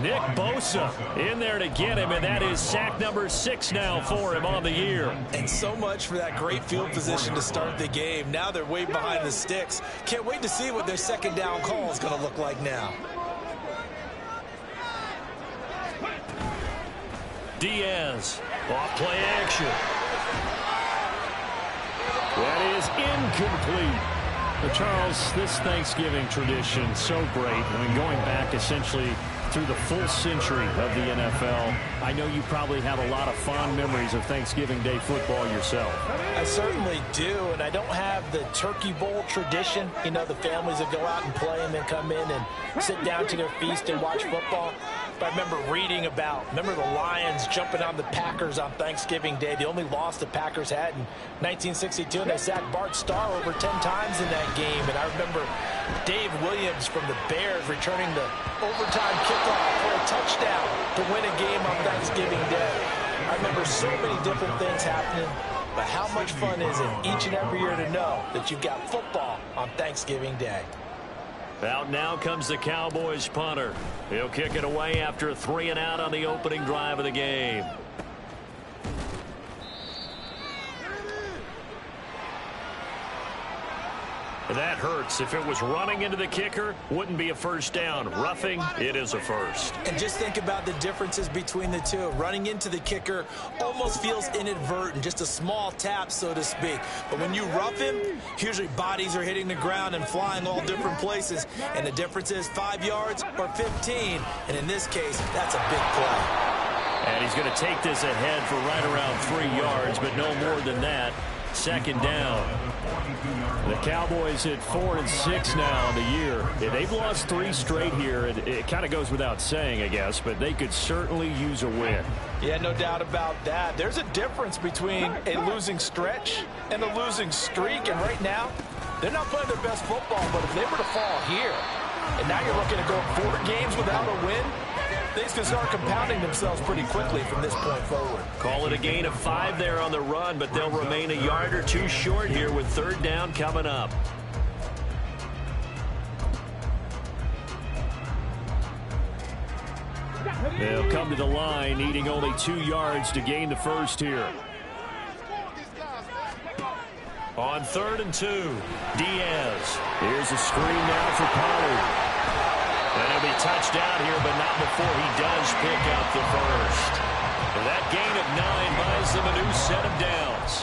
Nick Bosa in there to get him, and that is sack number 6 now for him on the year. And so much for that great field position to start the game. Now they're way behind the sticks. Can't wait to see what their second down call is going to look like now. Diaz, off play action. That is incomplete. But Charles, this Thanksgiving tradition, so great. I mean, going back essentially through the full century of the NFL, I know you probably have a lot of fond memories of Thanksgiving Day football yourself. I certainly do, and I don't have the Turkey Bowl tradition. You know, the families that go out and play and then come in and sit down to their feast and watch football. But I remember reading about, the Lions jumping on the Packers on Thanksgiving Day. The only loss the Packers had in 1962, and they sacked Bart Starr over 10 times in that game. And I remember Dave Williams from the Bears returning the overtime kickoff for a touchdown to win a game on Thanksgiving Day. I remember so many different things happening, but how much fun is it each and every year to know that you've got football on Thanksgiving Day? Out now comes the Cowboys punter. He'll kick it away after a 3-and-out on the opening drive of the game. That hurts. If it was running into the kicker, wouldn't be a first down. Roughing, it is a first. And just think about the differences between the two. Running into the kicker almost feels inadvertent, just a small tap, so to speak. But when you rough him, usually bodies are hitting the ground and flying all different places. And the difference is 5 yards or 15. And in this case, that's a big play. And he's going to take this ahead for right around 3 yards, but no more than that. Second down. The Cowboys at 4-6 now on the year. They've lost 3 straight here. It kind of goes without saying, I guess, but they could certainly use a win. Yeah, no doubt about that. There's a difference between a losing stretch and a losing streak, and right now, they're not playing their best football, but if they were to fall here, and now you're looking to go 4 games without a win, things can start compounding themselves pretty quickly from this point forward. Call it a gain of 5 there on the run, but they'll remain a yard or 2 short here with third down coming up. They'll come to the line, needing only 2 yards to gain the first here. On 3rd and 2, Diaz. Here's a screen now for Pollard. And he'll be touched down here, but not before he does pick up the first. And that gain of 9 buys them a new set of downs.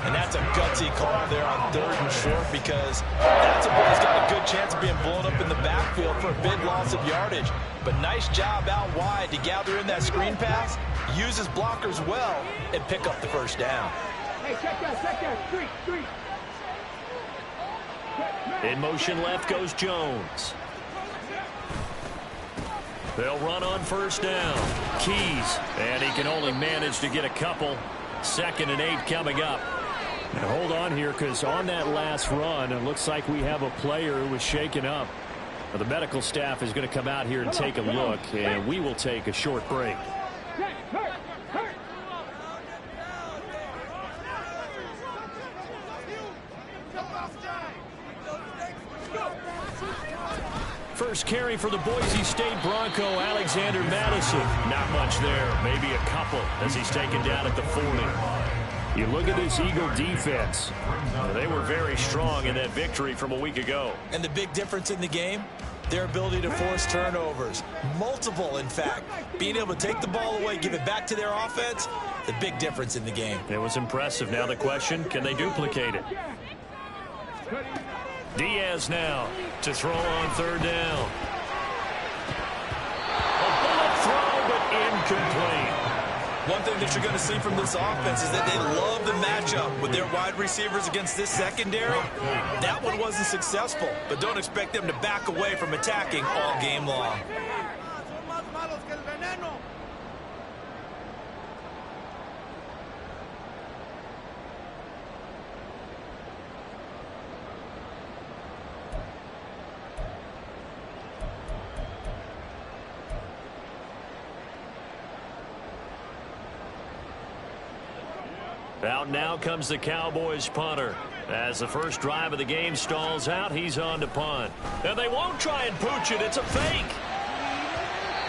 And that's a gutsy call there on 3rd and short, because that's a ball's got a good chance of being blown up in the backfield for a big loss of yardage. But nice job out wide to gather in that screen pass, use his blockers well, and pick up the first down. Hey, check that, street. In motion left goes Jones. They'll run on first down. Keys, and he can only manage to get a couple. 2nd and 8 coming up. Now hold on here, because on that last run, it looks like we have a player who was shaken up. Well, the medical staff is going to come out here and take a look, and we will take a short break. First carry for the Boise State Bronco, Alexander Madison. Not much there, maybe a couple as he's taken down at the 40. You look at this Eagle defense. They were very strong in that victory from a week ago. And the big difference in the game, their ability to force turnovers. Multiple, in fact. Being able to take the ball away, give it back to their offense, the big difference in the game. It was impressive. Now the question, can they duplicate it? Diaz now to throw on 3rd down. A bullet throw, but incomplete. One thing that you're going to see from this offense is that they love the matchup with their wide receivers against this secondary. That one wasn't successful, but don't expect them to back away from attacking all game long. Out now comes the Cowboys punter. As the first drive of the game stalls out, he's on to punt. And they won't try and pooch it. It's a fake.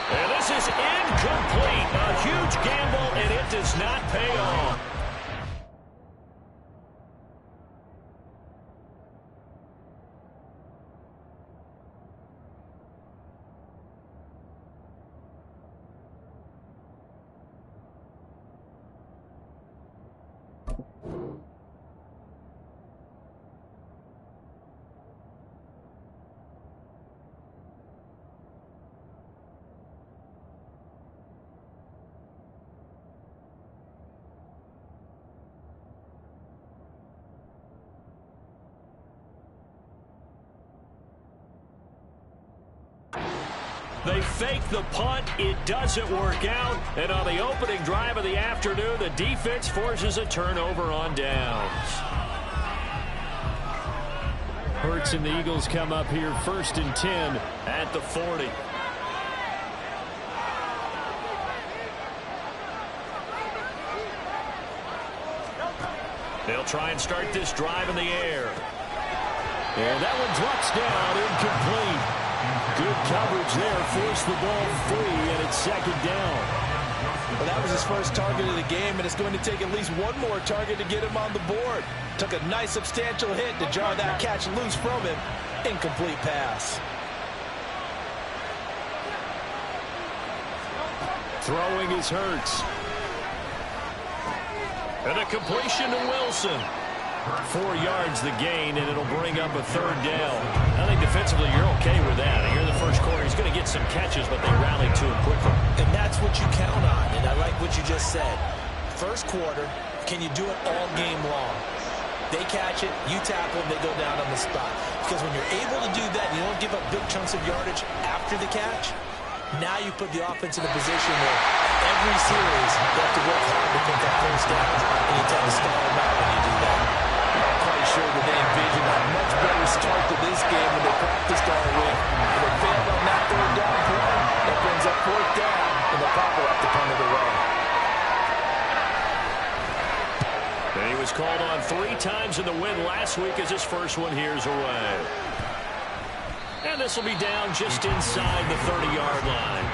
And this is incomplete. A huge gamble, and it does not pay off. They fake the punt. It doesn't work out. And on the opening drive of the afternoon, the defense forces a turnover on downs. Hurts and the Eagles come up here 1st and 10 at the 40. They'll try and start this drive in the air. And that one drops down, incomplete. Good coverage there, forced the ball free, and it's 2nd down. Well, that was his first target of the game, and it's going to take at least one more target to get him on the board. Took a nice substantial hit to jar that catch loose from him. Incomplete pass. Throwing is Hurts. And a completion to Wilson. 4 yards the gain, and it'll bring up a 3rd down. I think defensively you're okay with that. Here in the first quarter, he's going to get some catches, but they rally to him quickly. And that's what you count on, and I like what you just said. First quarter, can you do it all game long? They catch it, you tackle them, they go down on the spot. Because when you're able to do that, you don't give up big chunks of yardage after the catch, now you put the offense in a position where every series they have to work hard to get that first down, and you tend to stall them out when you do that. I'm quite sure that they envisioned a much better start to this game when they practiced all week. And they failed on that 3rd down play. That brings up 4th down, and the Papa will have to punt it away. And he was called on 3 times in the win last week as his first one here's away. And this will be down just inside the 30-yard line.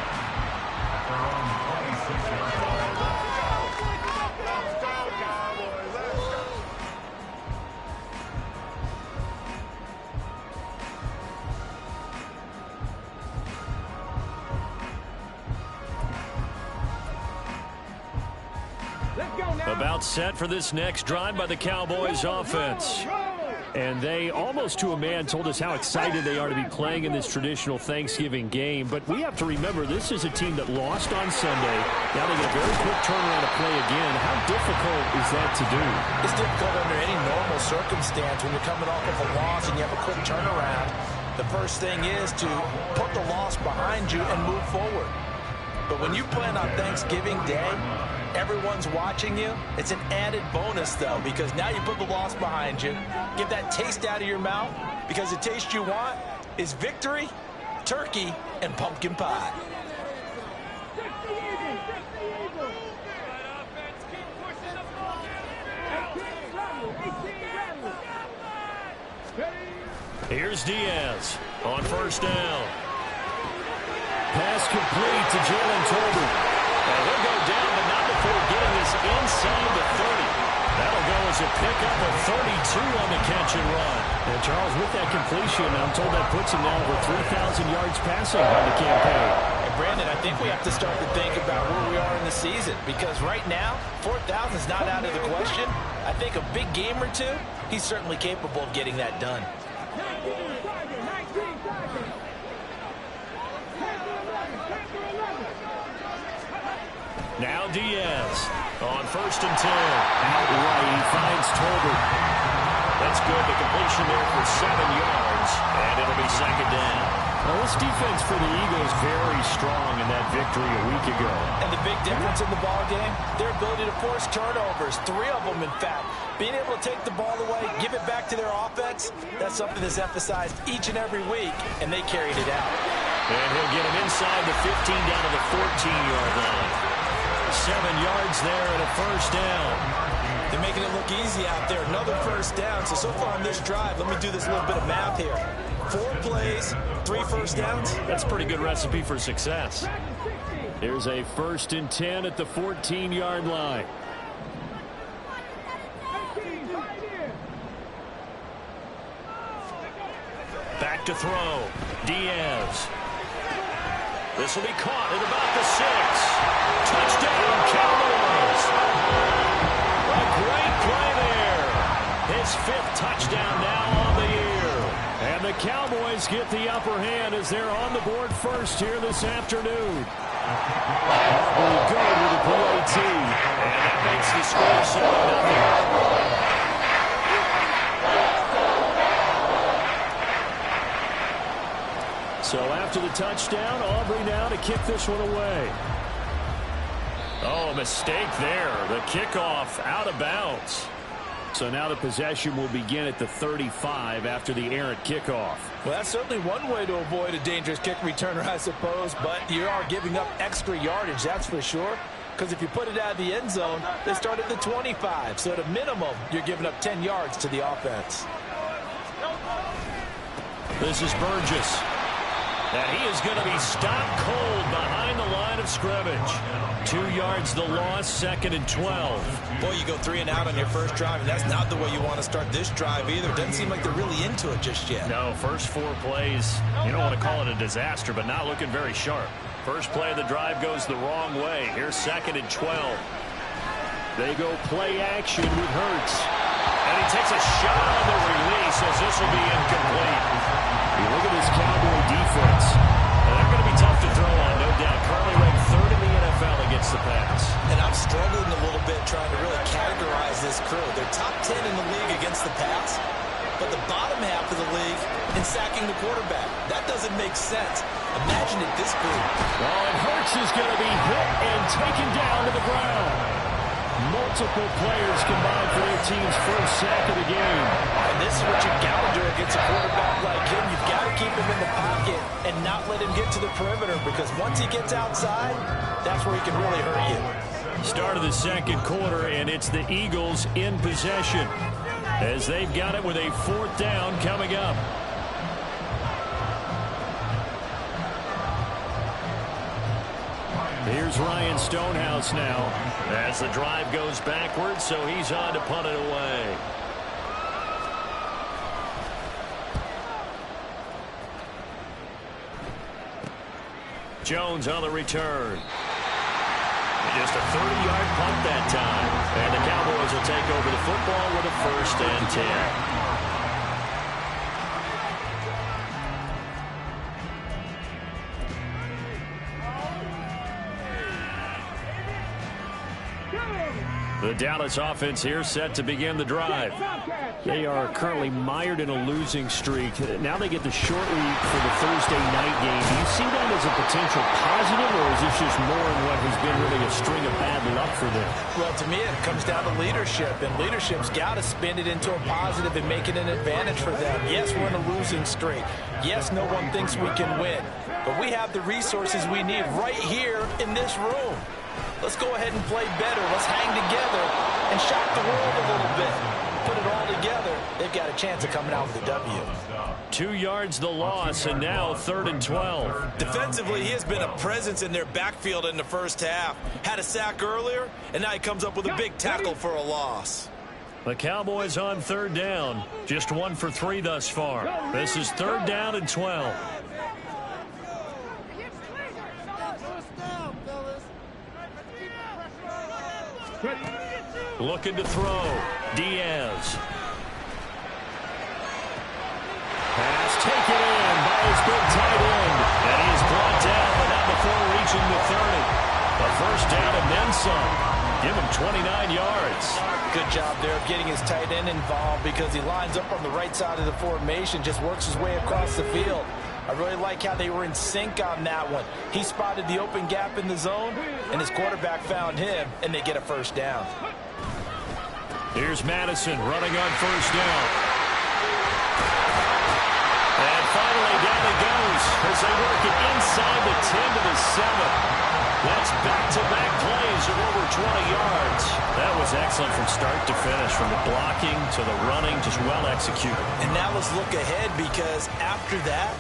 About set for this next drive by the Cowboys offense. And they, almost to a man, told us how excited they are to be playing in this traditional Thanksgiving game. But we have to remember, this is a team that lost on Sunday. Now they get a very quick turnaround to play again. How difficult is that to do? It's difficult under any normal circumstance when you're coming off of a loss and you have a quick turnaround. The first thing is to put the loss behind you and move forward. But when you play on Thanksgiving Day, everyone's watching you. It's an added bonus, though, because now you put the loss behind you. Get that taste out of your mouth, because the taste you want is victory, turkey, and pumpkin pie. Here's Diaz on 1st down. Pass complete to Jalen Tolbert. And he'll go down, but not before getting this inside the 30. That'll go as a pickup of 32 on the catch and run. And Charles, with that completion, I'm told that puts him now over 3,000 yards passing on the campaign. And Brandon, I think we have to start to think about where we are in the season, because right now, 4,000 is not out of the question. I think a big game or two, he's certainly capable of getting that done. Now Diaz on 1st and 10. Out right, he finds Tolbert. That's good. The completion there for 7 yards, and it'll be 2nd down. Now, this defense for the Eagles very strong in that victory a week ago. And the big difference in the ball game, their ability to force turnovers, 3 of them, in fact. Being able to take the ball away, give it back to their offense, that's something that's emphasized each and every week, and they carried it out. And he'll get him inside the 15 down to the 14-yard line. 7 yards there and a 1st down. They're making it look easy out there. Another first down. So far on this drive, let me do this little bit of math here. 4 plays, 3 first downs. That's a pretty good recipe for success. Here's a 1st and 10 at the 14-yard line. Back to throw. Diaz. This will be caught at about the 6. Touchdown, Cowboys. A great play there. His 5th touchdown now on the year. And the Cowboys get the upper hand as they're on the board first here this afternoon. Will go with the PAT. And that makes the score 7-0. So after the touchdown, Aubrey now to kick this one away. Oh, a mistake there. The kickoff out of bounds. So now the possession will begin at the 35 after the errant kickoff. Well, that's certainly one way to avoid a dangerous kick returner, I suppose, but you are giving up extra yardage, that's for sure. Because if you put it out of the end zone, they start at the 25. So at a minimum, you're giving up 10 yards to the offense. This is Burgess. And he is going to be stopped cold behind the line of scrimmage. 2 yards the loss, 2nd and 12. Boy, you go 3 and out on your first drive, and that's not the way you want to start this drive either. Doesn't seem like they're really into it just yet. No, first 4 plays, you don't want to call it a disaster, but not looking very sharp. First play of the drive goes the wrong way. Here's 2nd and 12. They go play action with Hurts. And he takes a shot on the release as this will be incomplete. You look at this Cowboy defense. They're going to be tough to throw on, no doubt. Currently ranked 3rd in the NFL against the pass. And I'm struggling a little bit trying to really categorize this crew. They're top 10 in the league against the pass, but the bottom half of the league in sacking the quarterback. That doesn't make sense. Imagine it this group. Well, and Hurts is going to be hit and taken down to the ground. Multiple players combined for their team's first sack of the game. And this is what you got to do against a quarterback like him. You've got to keep him in the pocket and not let him get to the perimeter, because once he gets outside, that's where he can really hurt you. Start of the 2nd quarter, and it's the Eagles in possession as they've got it with a 4th down coming up. Here's Ryan Stonehouse now as the drive goes backwards, so he's on to punt it away. Jones on the return. Just a 30-yard punt that time. And the Cowboys will take over the football with a 1st and 10. The Dallas offense here set to begin the drive. They are currently mired in a losing streak. Now they get the short week for the Thursday night game. Do you see that as a potential positive, or is this just more in what has been really a string of bad luck for them? Well, to me, it comes down to leadership, and leadership's got to spin it into a positive and make it an advantage for them. Yes, we're in a losing streak. Yes, no one thinks we can win, but we have the resources we need right here in this room. Let's go ahead and play better. Let's hang together and shock the world a little bit. Put it all together. They've got a chance of coming out with a W. 2 yards the loss, and now 3rd and 12. Defensively, he has been a presence in their backfield in the first half. Had a sack earlier, and now he comes up with a big tackle for a loss. The Cowboys on 3rd down. Just 1 for 3 thus far. This is 3rd down and 12. Looking to throw. Diaz. Pass taken in by his big tight end. And he is brought down, but not before reaching the 30. A 1st down and then some. Give him 29 yards. Good job there of getting his tight end involved, because he lines up on the right side of the formation, just works his way across the field. I really like how they were in sync on that one. He spotted the open gap in the zone, and his quarterback found him, and they get a 1st down. Here's Madison running on 1st down. And finally down it goes as they work it inside the 10 to the 7. That's back-to-back plays of over 20 yards. That was excellent from start to finish, from the blocking to the running, just well executed. And now let's look ahead, because after that,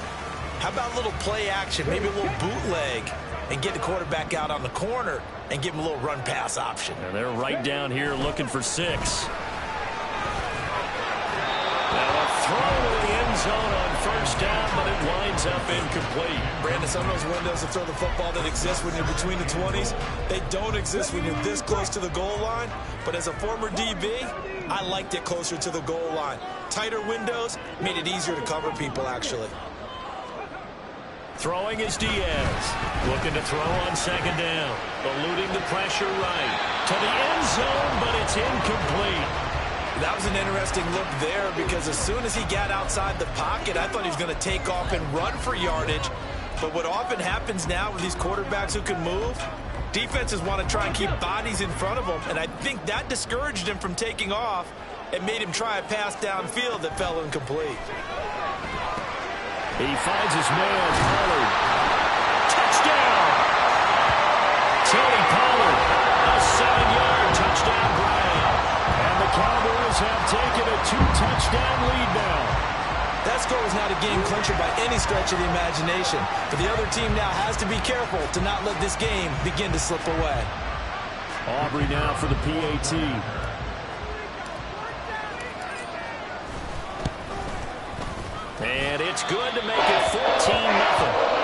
how about a little play action, maybe a little bootleg, and get the quarterback out on the corner and give him a little run-pass option. And they're right down here looking for 6. Now a throw to the end zone on first down, but it winds up incomplete. Brandon, some of those windows to throw the football that exist when you're between the 20s, they don't exist when you're this close to the goal line. But as a former DB, I liked it closer to the goal line. Tighter windows made it easier to cover people, actually. Throwing is Diaz. Looking to throw on second down. Eluding the pressure right. To the end zone, but it's incomplete. That was an interesting look there, because as soon as he got outside the pocket, I thought he was going to take off and run for yardage. But what often happens now with these quarterbacks who can move, defenses want to try and keep bodies in front of them. And I think that discouraged him from taking off and made him try a pass downfield that fell incomplete. He finds his man, Pollard. Touchdown! Tony Pollard, a 7-yard touchdown grab. And the Cowboys have taken a 2-touchdown lead now. That score was not a game clincher by any stretch of the imagination. But the other team now has to be careful to not let this game begin to slip away. Aubrey now for the PAT. And it's good to make it 14-0.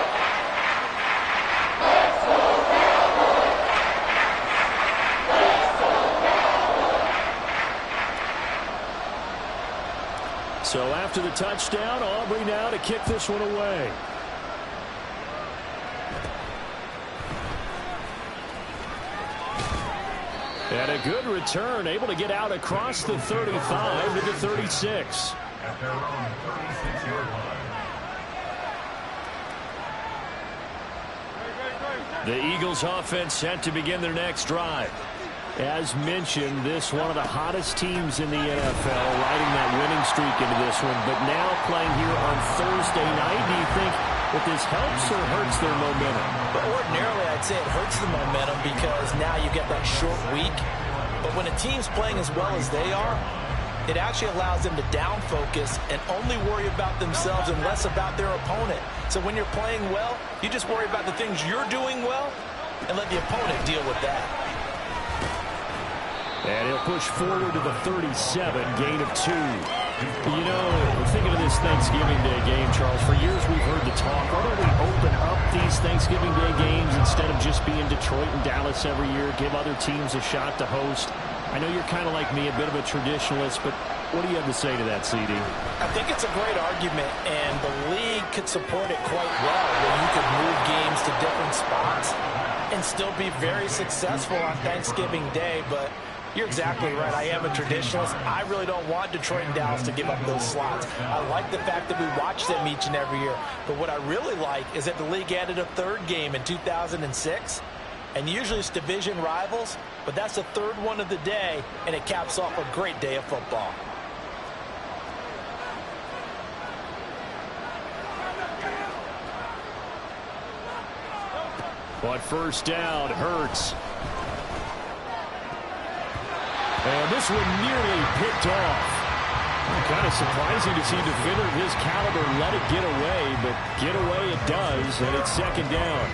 So after the touchdown, Aubrey now to kick this one away. And a good return, able to get out across the 35 to the 36. At their own 36-yard line. The Eagles offense set to begin their next drive. As mentioned, this one of the hottest teams in the NFL, riding that winning streak into this one, but now playing here on Thursday night. Do you think that this helps or hurts their momentum? But ordinarily, I'd say it hurts the momentum, because now you get that short week. But when a team's playing as well as they are, it actually allows them to down focus and only worry about themselves and less about their opponent. So when you're playing well, you just worry about the things you're doing well and let the opponent deal with that. And he'll push forward to the 37, gain of 2. You know, thinking of this Thanksgiving Day game, Charles, for years we've heard the talk, why don't we open up these Thanksgiving Day games instead of just being Detroit and Dallas every year, give other teams a shot to host? I know you're kind of like me, a bit of a traditionalist, but what do you have to say to that, CD? I think it's a great argument, and the league could support it quite well, where you could move games to different spots and still be very successful on Thanksgiving Day. But you're exactly right. I am a traditionalist. I really don't want Detroit and Dallas to give up those slots. I like the fact that we watch them each and every year. But what I really like is that the league added a third game in 2006. And usually it's division rivals, but that's the third one of the day, and it caps off a great day of football. On first down, Hurts. And this one nearly picked off. Kind of surprising to see a defender of his caliber let it get away, but get away it does, and it's second down.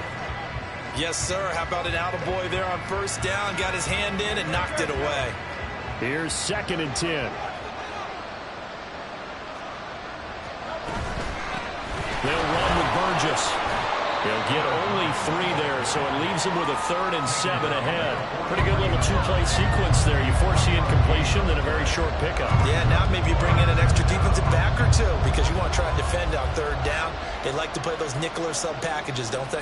Yes, sir. How about an attaboy there on first down? Got his hand in and knocked it away. Here's 2nd and 10. They'll run with Burgess. They'll get only 3 there, so it leaves them with a 3rd and 7 ahead. Pretty good little 2-play sequence there. You force the incompletion, then a very short pickup. Yeah, now maybe you bring in an extra defensive back or two, because you want to try and defend on 3rd down. They like to play those nickel or sub packages, don't they?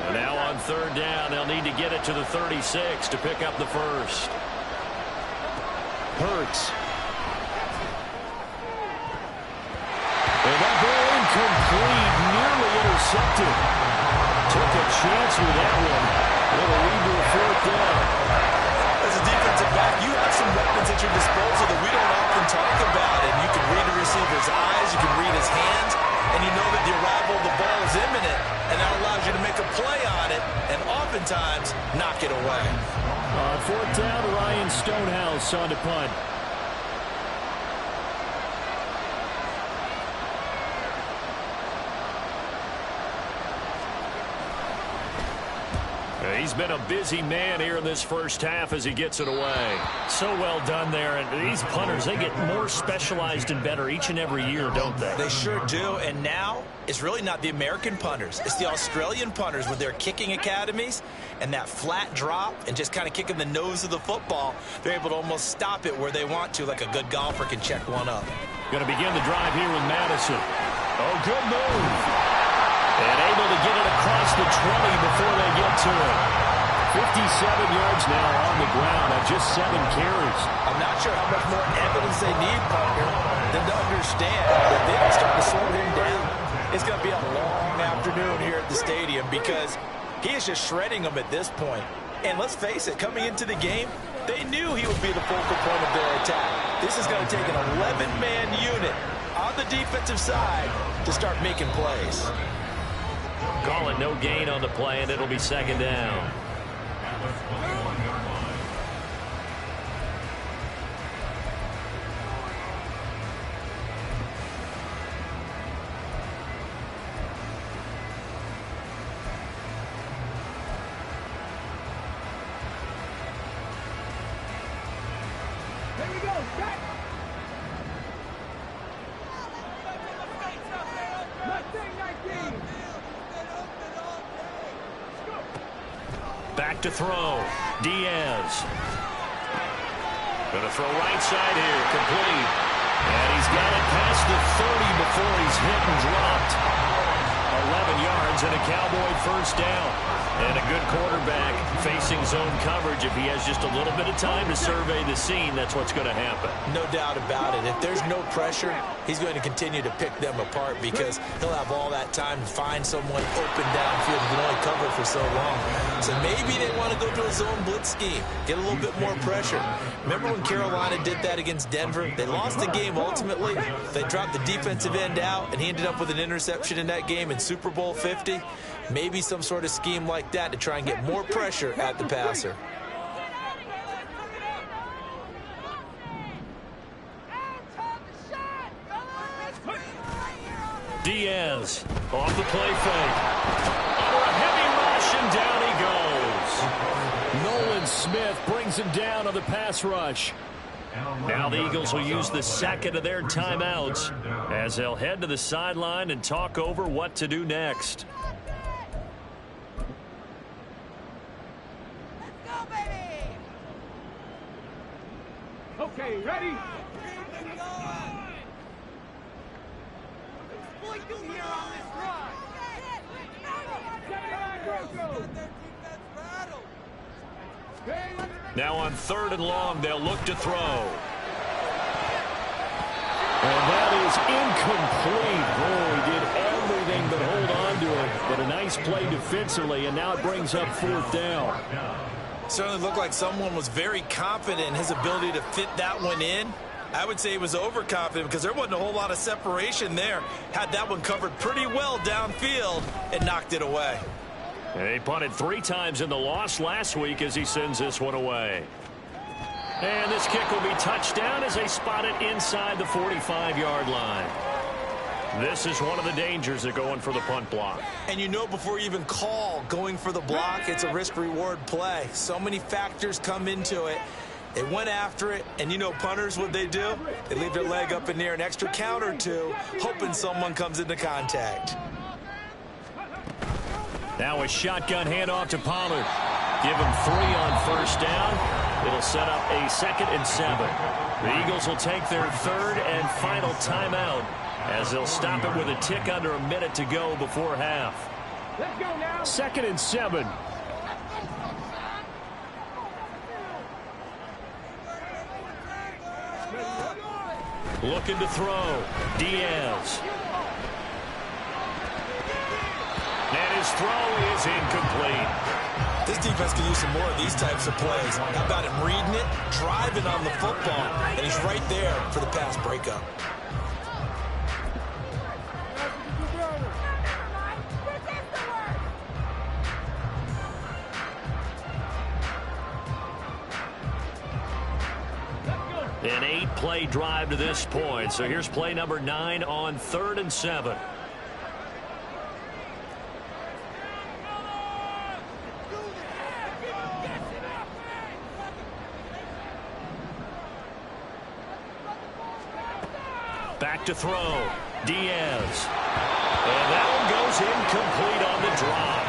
And now on 3rd down, they'll need to get it to the 36 to pick up the first. Hurts. And that ball incomplete, nearly intercepted. Took a chance with that one. It'll lead to a 4th down. As a defensive back, you have some weapons at your disposal that we don't often talk about. And you can read a receiver's eyes, you can read his hands, and you know that the arrival of the ball is imminent, and that allows you to make a play fourth down, Ryan Stonehouse on to punt. He's been a busy man here in this first half as he gets it away. So well done there. And these punters, they get more specialized and better each and every year, don't they? They sure do. And now it's really not the American punters. It's the Australian punters with their kicking academies and that flat drop and just kind of kicking the nose of the football. They're able to almost stop it where they want to, like a good golfer can check one up. Going to begin the drive here with Madison. Oh, good move. And able to get it across the 20 before they get to it. 57 yards now on the ground on just 7 carries. I'm not sure how much more evidence they need, partner, than to understand that they can start to slow him down. It's going to be a long afternoon here at the stadium because he is just shredding them at this point. And let's face it, coming into the game, they knew he would be the focal point of their attack. This is going to take an 11-man unit on the defensive side to start making plays. Call it no gain on the play, and it'll be second down. Here we go, set. Mustang 19. Back to throw. Diaz. Going to throw right side here. Complete. And he's got it past the 30 before he's hit and dropped. 11 yards and a Cowboy first down. And a good quarterback facing zone coverage. If he has just a little bit of time to survey the scene, that's what's going to happen. No doubt about it. If there's no pressure, he's going to continue to pick them apart because he'll have all that time to find someone open downfield who can only cover for so long. So maybe they want to go to a zone blitz scheme, get a little bit more pressure. Remember when Carolina did that against Denver? They lost the game ultimately. They dropped the defensive end out, and he ended up with an interception in that game in Super Bowl 50. Maybe some sort of scheme like that to try and get more pressure at the passer. Diaz off the play fake. Under a heavy rush, and down he goes. Nolan Smith brings him down on the pass rush. Now the Eagles will use the second of their timeouts as they'll head to the sideline and talk over what to do next. Okay, ready? Now on 3rd and long, they'll look to throw. And that is incomplete. Boy, he did everything but hold on to it. But a nice play defensively, and now it brings up 4th down. Certainly looked like someone was very confident in his ability to fit that one in. I would say he was overconfident because there wasn't a whole lot of separation there. Had that one covered pretty well downfield and knocked it away. He punted 3 times in the loss last week as he sends this one away. And this kick will be touchdown as they spot it inside the 45-yard line. This is one of the dangers of going for the punt block. And you know before you even call going for the block, it's a risk-reward play. So many factors come into it. They went after it, and you know punters, what they do? They leave their leg up in the air an extra count or two, hoping someone comes into contact. Now a shotgun handoff to Pollard. Give him 3 on first down. It'll set up a 2nd and 7. The Eagles will take their 3rd and final timeout as they'll stop it with a tick under a minute to go before half. Let's go now. 2nd and 7. Looking to throw. Diaz. And his throw is incomplete. This defense could use some more of these types of plays. How about him reading it, driving on the football, and he's right there for the pass breakup. 9-play drive to this point. So here's play number 9 on 3rd and 7. Back to throw. Diaz. And that one goes incomplete on the drop.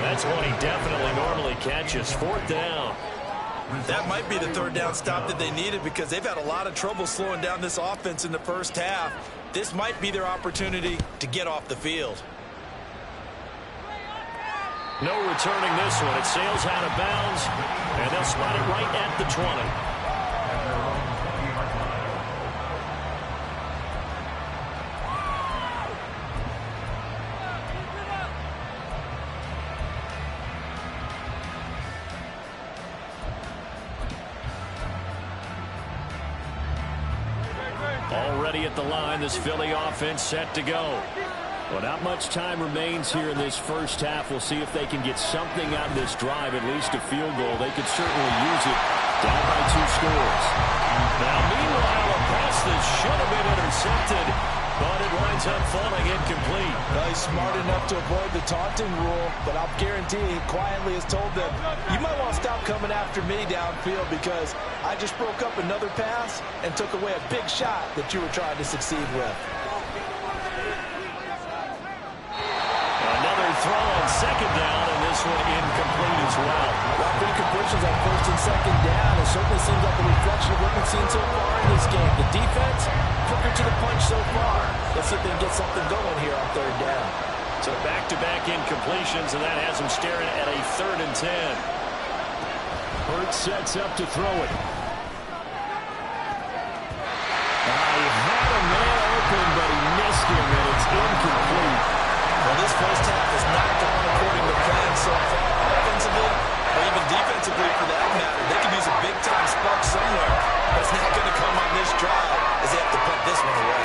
That's one he definitely normally catches. 4th down. That might be the 3rd down stop that they needed because they've had a lot of trouble slowing down this offense in the first half. This might be their opportunity to get off the field. No returning this one. It sails out of bounds, and they'll spot it right at the 20. Already at the line, this Philly offense set to go. Well, not much time remains here in this first half. We'll see if they can get something out of this drive, at least a field goal. They could certainly use it. Down by 2 scores. Now, meanwhile, a pass that should have been intercepted, but it winds up falling incomplete. Well, he's smart enough to avoid the taunting rule, but I'll guarantee he quietly has told them, you might want to stop coming after me downfield because I just broke up another pass and took away a big shot that you were trying to succeed with. Another throw on 2nd down, and this one incomplete as well. Well, incompletions on 1st and 2nd down. It certainly seems like a reflection of what we've seen so far in this game. The defense, quicker to the punch so far. Let's see if they can get something going here on 3rd down. So back-to-back incompletions, and that has them staring at a 3rd and 10. Hurts sets up to throw it. He had a man open, but he missed him, and it's incomplete. Well, this first half has not gone according to plan so far, offensively or even defensively for that matter. They could use a big-time spark somewhere, but it's not going to come on this drive as they have to put this one away.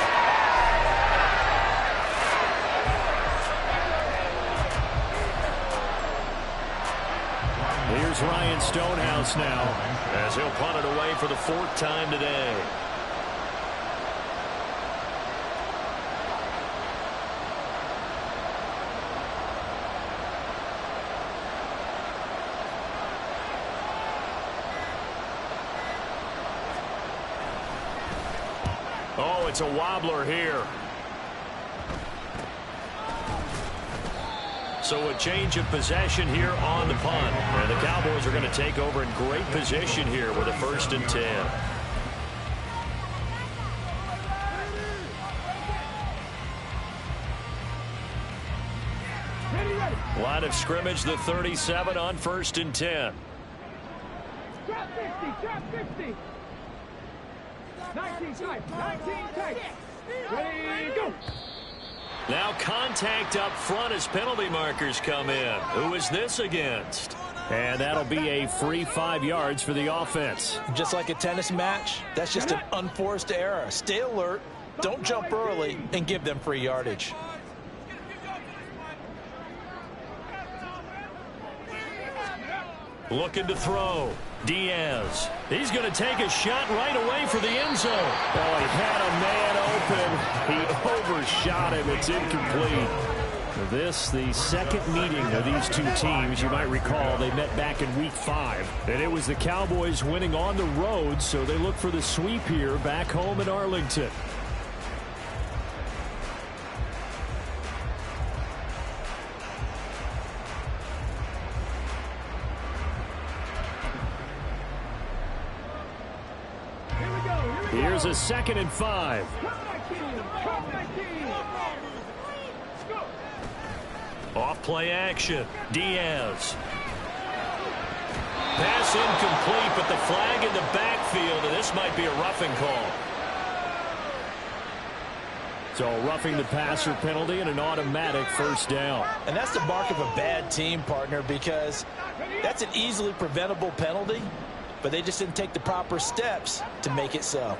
Here's Ryan Stonehouse now as he'll punt it away for the 4th time today. Oh, it's a wobbler here. So a change of possession here on the punt. And the Cowboys are going to take over in great position here with a 1st and 10. Line of scrimmage, the 37 on 1st and 10. Drop 50, drop 50. 19 tight, 19 tight. Ready, go. Now contact up front as penalty markers come in. Who is this against? And that'll be a free 5 yards for the offense. Just like a tennis match, that's just an unforced error. Stay alert, don't jump early, and give them free yardage. Looking to throw. Diaz. He's going to take a shot right away for the end zone. Oh, he had a man open. He overshot him. It's incomplete. This, the second meeting of these two teams. You might recall they met back in week 5. And it was the Cowboys winning on the road, so they look for the sweep here back home in Arlington. Here's a 2nd and 5. Off play action. Diaz. Pass incomplete, but the flag in the backfield, and this might be a roughing call. So roughing the passer penalty and an automatic 1st down. And that's the mark of a bad team, partner, because that's an easily preventable penalty, but they just didn't take the proper steps to make it so.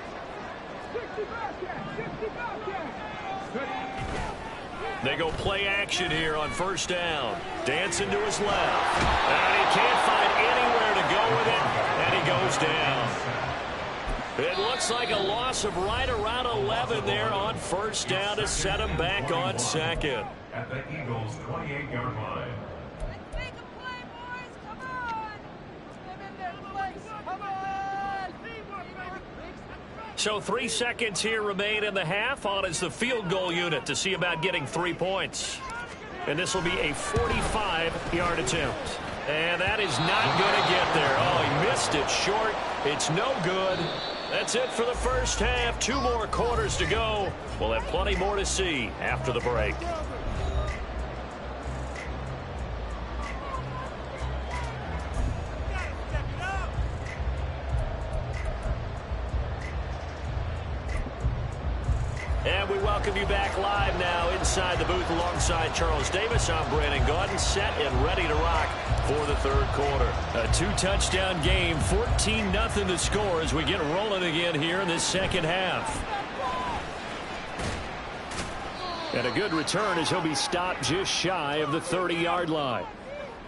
They go play action here on 1st down. Dancing to his left. And he can't find anywhere to go with it, and he goes down. It looks like a loss of right around 11 there on first down to set him back on second. At the Eagles' 28-yard line. So 3 seconds here remain in the half. On is the field goal unit to see about getting 3 points. And this will be a 45-yard attempt. And that is not going to get there. Oh, he missed it short. It's no good. That's it for the first half. 2 more quarters to go. We'll have plenty more to see after the break. And we welcome you back live now inside the booth alongside Charles Davis. I'm Brandon Gaudin, set and ready to rock for the third quarter. A 2-touchdown game, 14-0 the score as we get rolling again here in this second half. And a good return as he'll be stopped just shy of the 30-yard line.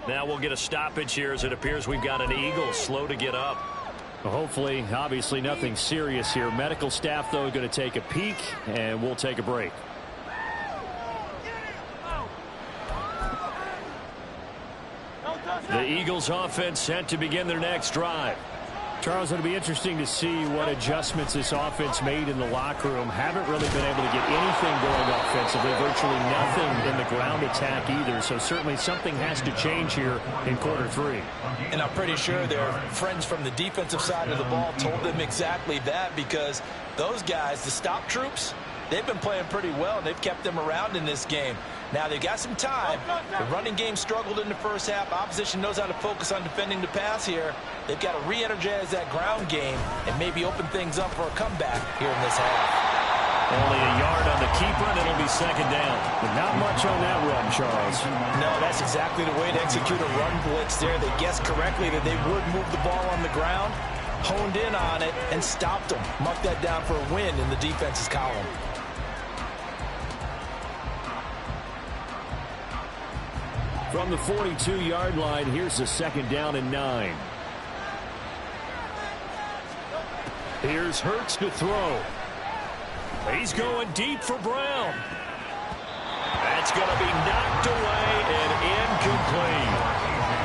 Now we'll get a stoppage here as it appears we've got an Eagle slow to get up. Well, hopefully, obviously nothing serious here. Medical staff, though, going to take a peek, and we'll take a break. The Eagles offense set to begin their next drive. Charles, it'll be interesting to see what adjustments this offense made in the locker room. Haven't really been able to get anything going offensively, virtually nothing in the ground attack either. So certainly something has to change here in quarter 3. And I'm pretty sure their friends from the defensive side of the ball told them exactly that, because those guys, the stop troops, they've been playing pretty well, and they've kept them around in this game. Now, they've got some time. The running game struggled in the first half. Opposition knows how to focus on defending the pass here. They've got to re-energize that ground game and maybe open things up for a comeback here in this half. Only a yard on the keeper, and it'll be second down. But not much on that run, Charles. No, that's exactly the way to execute a run blitz there. They guessed correctly that they would move the ball on the ground, honed in on it, and stopped them. Marked that down for a win in the defense's column. From the 42-yard line, here's the second down and 9. Here's Hurts to throw. He's going deep for Brown. That's going to be knocked away and incomplete.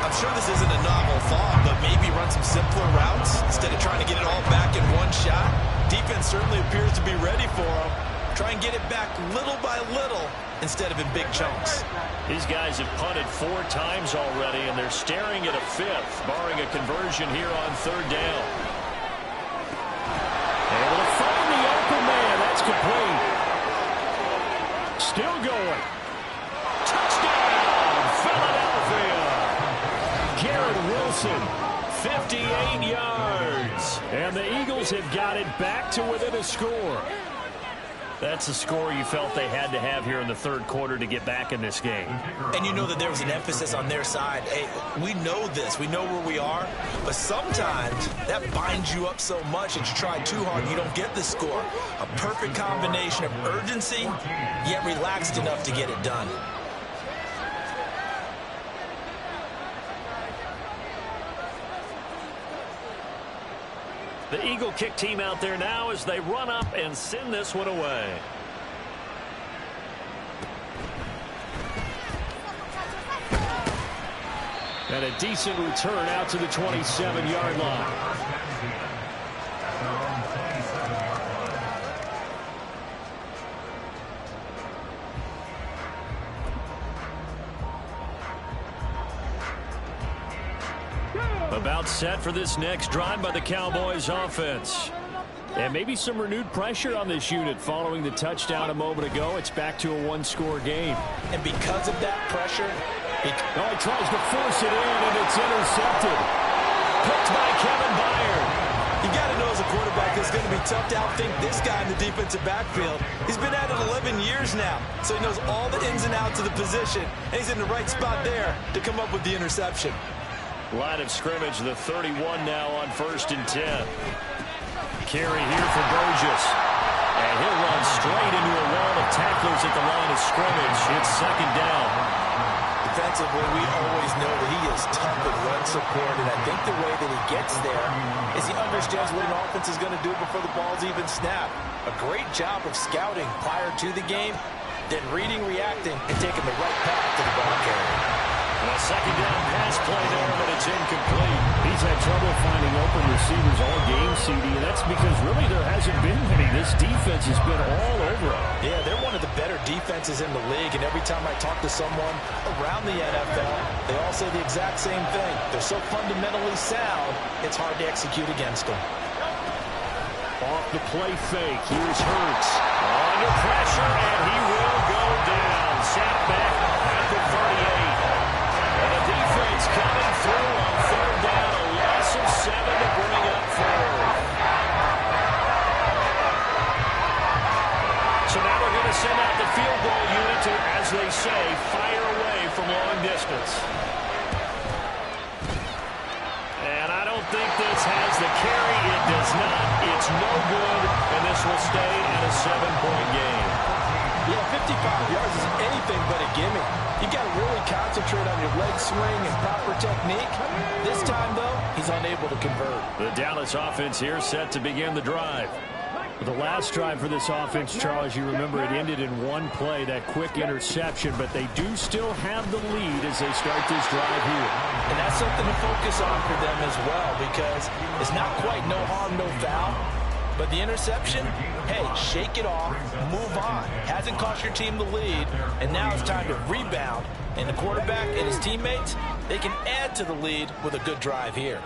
I'm sure this isn't a novel thought, but maybe run some simpler routes instead of trying to get it all back in one shot. Defense certainly appears to be ready for him. Try and get it back little by little instead of in big chunks. These guys have punted 4 times already, and they're staring at a 5th, barring a conversion here on third down. Able to find the open man. That's complete. Still going. Touchdown, Philadelphia. Garrett Wilson, 58 yards. And the Eagles have got it back to within a score. That's the score you felt they had to have here in the third quarter to get back in this game. And you know that there was an emphasis on their side. Hey, we know this. We know where we are. But sometimes that binds you up so much that you try too hard, you don't get the score. A perfect combination of urgency, yet relaxed enough to get it done. The Eagle kick team out there now as they run up and send this one away. And a decent return out to the 27-yard line. About set for this next drive by the Cowboys offense. And maybe some renewed pressure on this unit following the touchdown a moment ago. It's back to a 1-score game. And because of that pressure, he tries to force it in, and it's intercepted. Picked by Kevin Byard. You got to know as a quarterback it's going to be tough to outthink this guy in the defensive backfield. He's been at it 11 years now, so he knows all the ins and outs of the position, and he's in the right spot there to come up with the interception. Line of scrimmage, the 31 now on 1st and 10. Carry here for Burgess. And he'll run straight into a wall of tacklers at the line of scrimmage. It's second down. Offensively, we always know that he is tough in run support, and I think the way that he gets there is he understands what an offense is going to do before the ball's even snapped. A great job of scouting prior to the game, then reading, reacting, and taking the right path to the ball carrier. A second down pass play there, but it's incomplete. He's had trouble finding open receivers all game, CD, and that's because really there hasn't been many. This defense has been all over him. Yeah, they're one of the better defenses in the league, and every time I talk to someone around the NFL, they all say the exact same thing. They're so fundamentally sound, it's hard to execute against them. Off the play fake, here's Hurts. Under pressure, and he will go down. Sacked back at the 38. And the defense coming through on third down. A loss of 7 to bring up fourth. So now we're going to send out the field goal unit to, as they say, fire away from long distance. And I don't think this has the carry. It does not. It's no good, and this will stay at a 7-point game. Yeah, 55 yards is anything but a gimme. You got to really concentrate on your leg swing and proper technique. This time, though, he's unable to convert. The Dallas offense here set to begin the drive. The last drive for this offense, Charles, you remember it ended in one play, that quick interception, but they do still have the lead as they start this drive here. And that's something to focus on for them as well, because it's not quite no harm, no foul. But the interception, hey, shake it off, move on. Hasn't cost your team the lead, and now it's time to rebound. And the quarterback and his teammates, they can add to the lead with a good drive here.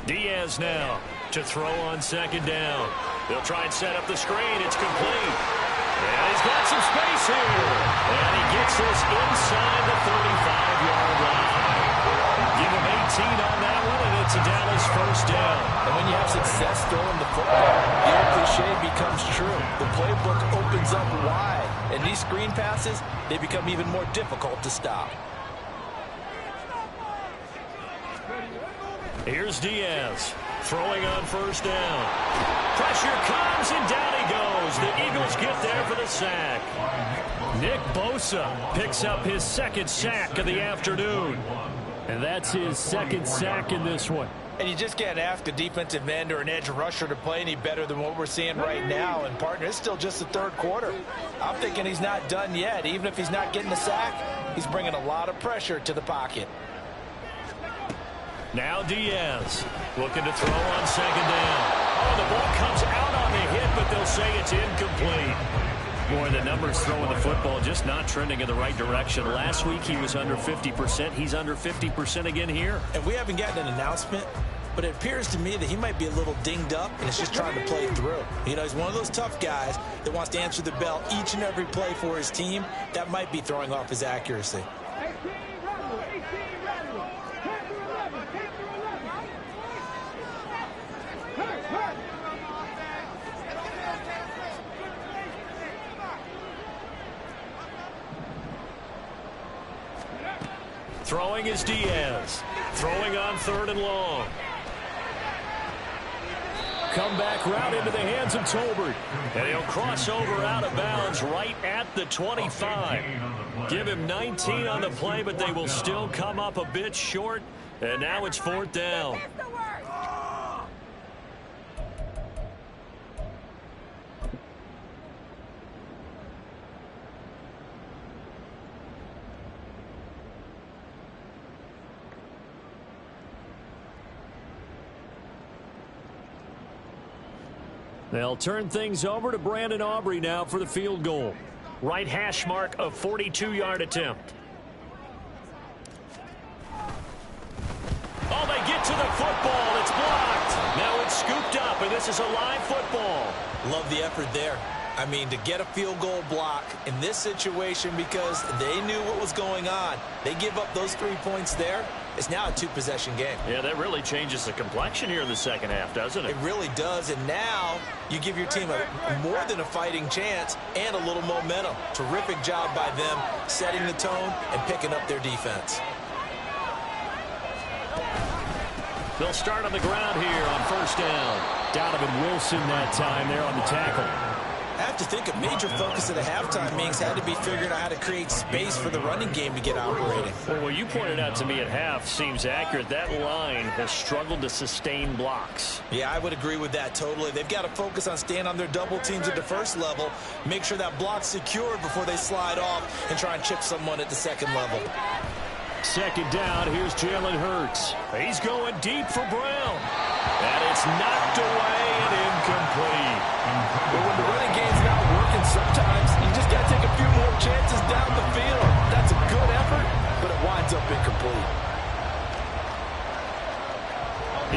Diaz now to throw on second down. They'll try and set up the screen. It's complete. And he's got some space here. And he gets this inside the 35-yard line. Give him 18 on that one, and it's a Dallas first down. And when you have success throwing the football, the old cliche becomes true. The playbook opens up wide, and these screen passes, they become even more difficult to stop. Here's Diaz throwing on first down. Pressure comes, and down he goes. The Eagles get there for the sack. Nick Bosa picks up his second sack of the afternoon. And that's his second sack in this one. And you just can't ask a defensive end or an edge rusher to play any better than what we're seeing right now. And, partner, it's still just the third quarter. I'm thinking he's not done yet. Even if he's not getting the sack, he's bringing a lot of pressure to the pocket. Now Diaz looking to throw on second down. Oh, the ball comes out on the hit, but they'll say it's incomplete. Boy, the numbers throwing the football just not trending in the right direction. Last week he was under 50%. He's under 50% again here. And we haven't gotten an announcement, but it appears to me that he might be a little dinged up and is just trying to play through. You know, he's one of those tough guys that wants to answer the bell each and every play for his team. That might be throwing off his accuracy. Throwing is Diaz. Throwing on third and long. Comeback route into the hands of Tolbert. And he'll cross over out of bounds right at the 25. Give him 19 on the play, but they will still come up a bit short. And now it's fourth down. They'll turn things over to Brandon Aubrey now for the field goal. Right hash mark, a 42-yard attempt. Oh, they get to the football. It's blocked. Now it's scooped up, and this is a live football. Love the effort there. I mean, to get a field goal block in this situation because they knew what was going on. They give up those 3 points there. It's now a two-possession game. Yeah, that really changes the complexion here in the second half, doesn't it? It really does, and now you give your team a more than a fighting chance and a little momentum. Terrific job by them setting the tone and picking up their defense. They'll start on the ground here on first down. Donovan Wilson that time there on the tackle. I have to think a major focus of the halftime meetings had to be figuring out how to create space for the running game to get operating. Well, what you pointed out to me at half seems accurate. That line has struggled to sustain blocks. Yeah, I would agree with that totally. They've got to focus on staying on their double teams at the first level, make sure that block's secured before they slide off and try and chip someone at the second level. Second down, here's Jalen Hurts. He's going deep for Brown. And it's knocked away and incomplete. But when the running game's not working, sometimes you just got to take a few more chances down the field. That's a good effort, but it winds up incomplete.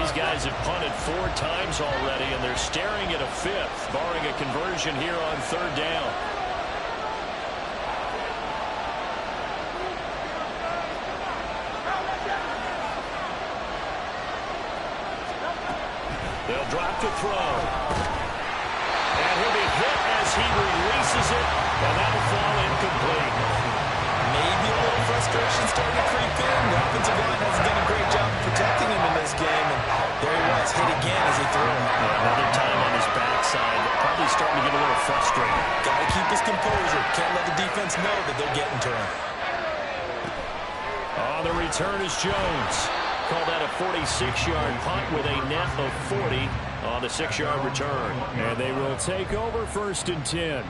These guys have punted 4 times already, and they're staring at a 5th, barring a conversion here on 3rd down. They'll drop to throw. And he'll be hit as he releases it, and that'll fall incomplete. Maybe a little frustration starting to creep in. The offensive line hasn't done a great job of protecting him in this game, and there he was, hit again as he threw him. Another time on his backside, probably starting to get a little frustrated. Got to keep his composure. Can't let the defense know that they're getting to him. On the return is Jones. Call that a 46-yard punt with a net of 40 on the 6-yard return. And they will take over 1st and 10.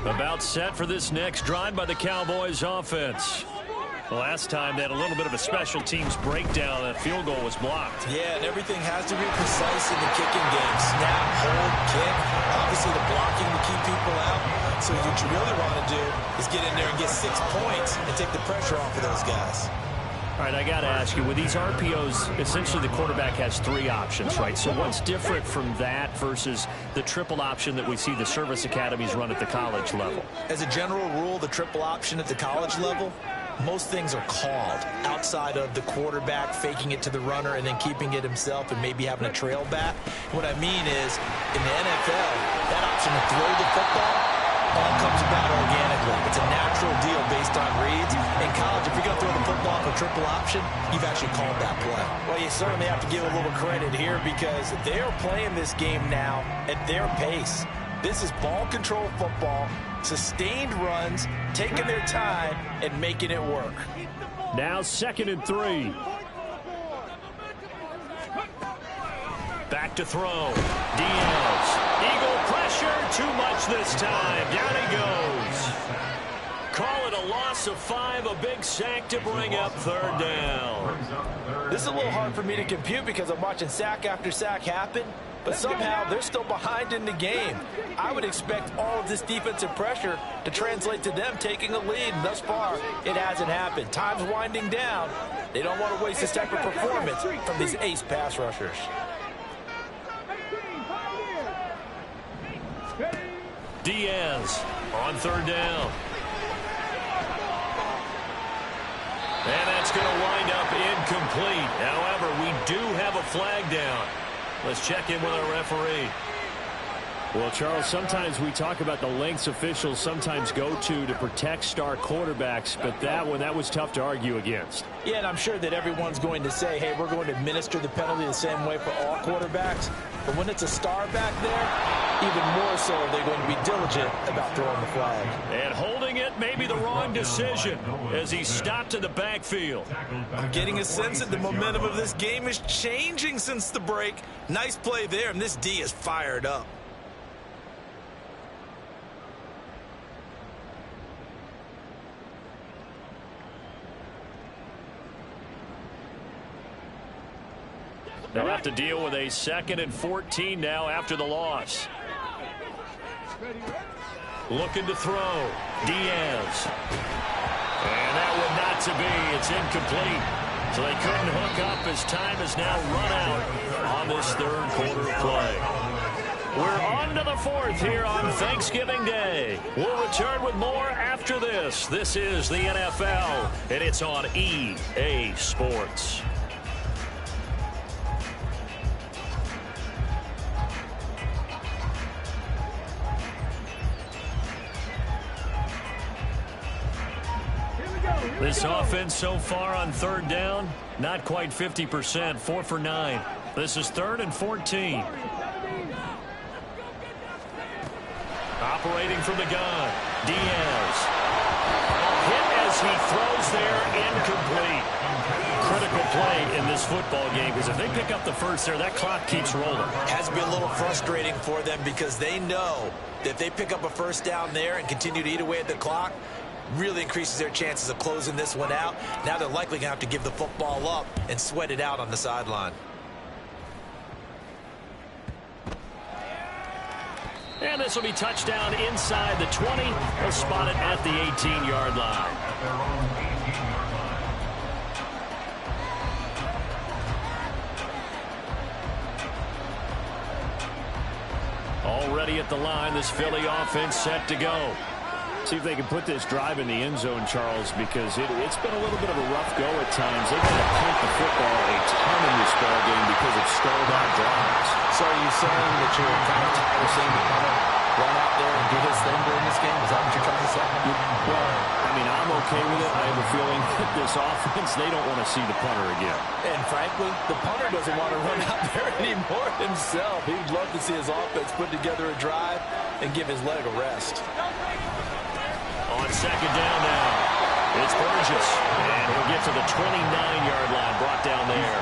About set for this next drive by the Cowboys offense. Last time they had a little bit of a special teams breakdown. That field goal was blocked. Yeah, and everything has to be precise in the kicking game. Snap, hold, kick. Obviously the blocking to keep people out. So what you really want to do is get in there and get 6 points and take the pressure off of those guys. All right, I got to ask you, with these RPOs, essentially the quarterback has 3 options, right? So what's different from that versus the triple option that we see the service academies run at the college level? As a general rule, the triple option at the college level, most things are called outside of the quarterback faking it to the runner and then keeping it himself and maybe having a trail back. What I mean is, in the NFL, that option to throw the football all comes about organically. It's a natural deal based on reads. In college, if you're going to throw the football for triple option, you've actually called that play. Well, you certainly have to give a little credit here because they're playing this game now at their pace. This is ball control football, sustained runs, taking their time, and making it work. Now 2nd and 3. Back to throw. Diaz. Eagle pressure. Too much this time. Down he goes. Call it a loss of 5. A big sack to bring up 3rd down. This is a little hard for me to compute because I'm watching sack after sack happen, but somehow they're still behind in the game. I would expect all of this defensive pressure to translate to them taking a lead. And thus far, it hasn't happened. Time's winding down. They don't want to waste this type of performance from these ace pass rushers. Diaz on 3rd down. And that's going to wind up incomplete. However, we do have a flag down. Let's check in with our referee. Well, Charles, sometimes we talk about the lengths officials sometimes go to protect star quarterbacks, but that one, that was tough to argue against. Yeah, and I'm sure that everyone's going to say, hey, we're going to administer the penalty the same way for all quarterbacks. But when it's a star back there, even more so they're going to be diligent about throwing the flag. And holding it may be the wrong decision as he stopped in the backfield. I'm getting a sense that the momentum of this game is changing since the break. Nice play there, and this D is fired up. They'll have to deal with a 2nd and 14 now after the loss. Looking to throw. Diaz. And that one not to be. It's incomplete. So they couldn't hook up as time has now run out on this 3rd quarter of play. We're on to the 4th here on Thanksgiving Day. We'll return with more after this. This is the NFL, and it's on EA Sports. This offense so far on third down, not quite 50%, 4 for 9. This is 3rd and 14. Operating from the gun, Diaz. Hit as he throws there, incomplete. Critical play in this football game, because if they pick up the first there, that clock keeps rolling. Has to be a little frustrating for them because they know that if they pick up a first down there and continue to eat away at the clock, really increases their chances of closing this one out. Now they're likely going to have to give the football up and sweat it out on the sideline. And this will be touchdown inside the 20. They'll spot it at the 18-yard line. Already at the line, this Philly offense set to go. See if they can put this drive in the end zone, Charles, because it's been a little bit of a rough go at times. They've got to punt the football a ton in this ball game because of stalled out drives. So are you saying that you're kind of tired of seeing the punter run out there and do his thing during this game? Is that what you're trying to say? Well, I mean, I'm okay with it. I have a feeling that this offense, they don't want to see the punter again. And frankly, the punter doesn't want to run out there anymore himself. He'd love to see his offense put together a drive and give his leg a rest. On second down now, it's Burgess. And he'll get to the 29-yard line, brought down there.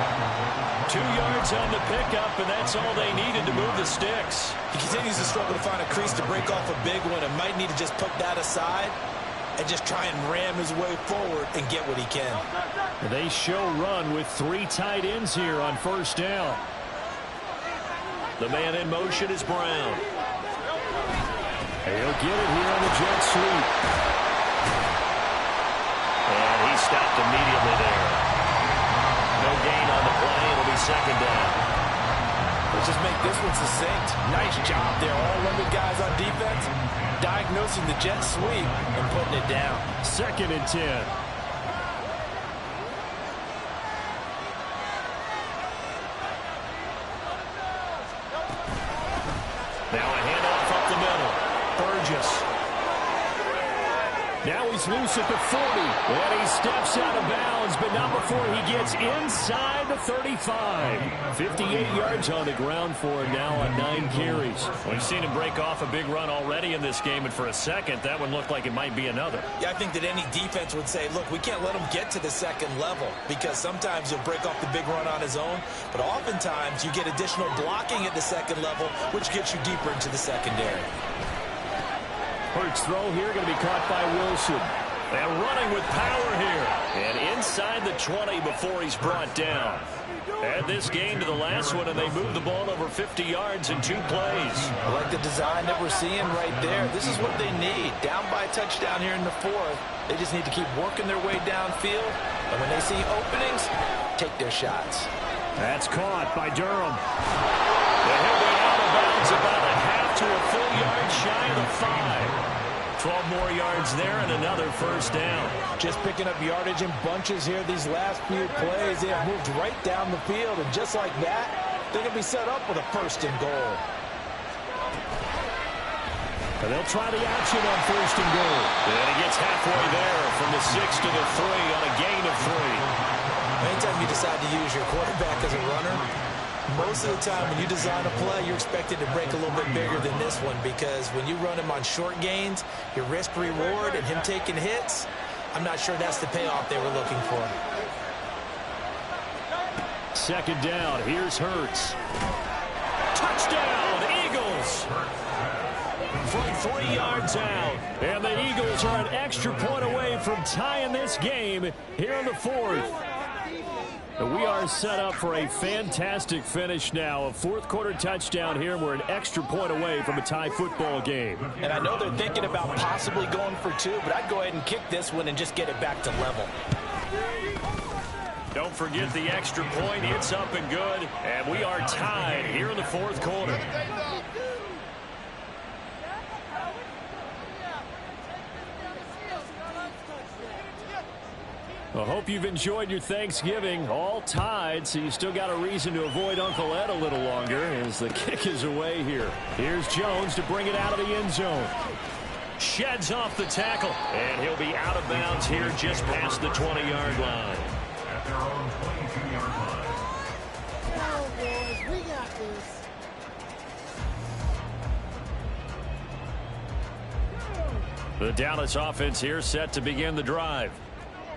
2 yards on the pickup, and that's all they needed to move the sticks. He continues to struggle to find a crease to break off a big one and might need to just put that aside and just try and ram his way forward and get what he can. They show run with 3 tight ends here on first down. The man in motion is Brown. He'll get it here on the jet sweep. And he stopped immediately there. No gain on the play. It'll be second down. Let's just make this one succinct. Nice job there. All 11 guys on defense diagnosing the jet sweep and putting it down. 2nd and 10. Now a handoff up the middle. Burgess. Now he's loose at the 40. And he steps out of bounds, but not before he gets inside the 35. 58 yards on the ground for him now on 9 carries. We've seen him break off a big run already in this game, and for a second, that one looked like it might be another. Yeah, I think that any defense would say, look, we can't let him get to the second level because sometimes he'll break off the big run on his own, but oftentimes you get additional blocking at the second level, which gets you deeper into the secondary. Hurts throw here going to be caught by Wilson. And running with power here. And inside the 20 before he's brought down. Add this game to the last one, and they move the ball over 50 yards in 2 plays. I like the design that we're seeing right there. This is what they need. Down by a touchdown here in the 4th. They just need to keep working their way downfield. And when they see openings, take their shots. That's caught by Durham. And he'll be out of bounds about a half to a full yard shy of the 5. 12 more yards there and another first down. Just picking up yardage in bunches here these last few plays. They have moved right down the field, and just like that, they're going to be set up with a 1st and goal. And they'll try the action on 1st and goal. And he gets halfway there from the 6 to the 3 on a gain of 3. Anytime you decide to use your quarterback as a runner, most of the time when you design a play, you're expected to break a little bit bigger than this one because when you run him on short gains, your risk-reward and him taking hits, I'm not sure that's the payoff they were looking for. 2nd down. Here's Hurts. Touchdown, Eagles! From 3 yards out. And the Eagles are an extra point away from tying this game here in the 4th. We are set up for a fantastic finish now. A 4th quarter touchdown here. We're an extra point away from a tie football game. And I know they're thinking about possibly going for 2, but I'd go ahead and kick this one and just get it back to level. Don't forget the extra point. It's up and good. And we are tied here in the 4th quarter. I hope you've enjoyed your Thanksgiving. All tied, so you still got a reason to avoid Uncle Ed a little longer as the kick is away here. Here's Jones to bring it out of the end zone. Sheds off the tackle. And he'll be out of bounds here just past the 20-yard line. At their own 22-yard line. Cowboys, we got this. The Dallas offense here set to begin the drive.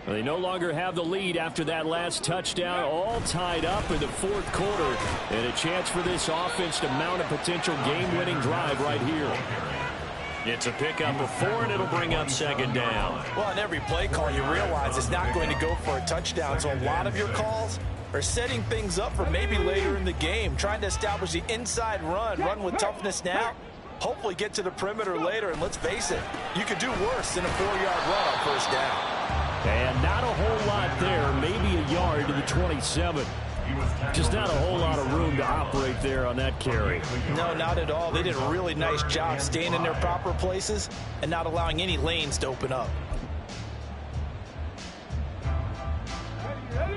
They no longer have the lead after that last touchdown, all tied up in the fourth quarter. And a chance for this offense to mount a potential game-winning drive right here. It's a pickup of 4, and it'll bring up second down. Well, on every play call, you realize it's not going to go for a touchdown. So a lot of your calls are setting things up for maybe later in the game, trying to establish the inside run with toughness now. Hopefully get to the perimeter later, and let's face it, you could do worse than a 4-yard run on first down. And not a whole lot there, maybe a yard to the 27. Just not a whole lot of room to operate there on that carry. No, not at all. They did a really nice job staying in their proper places and not allowing any lanes to open up.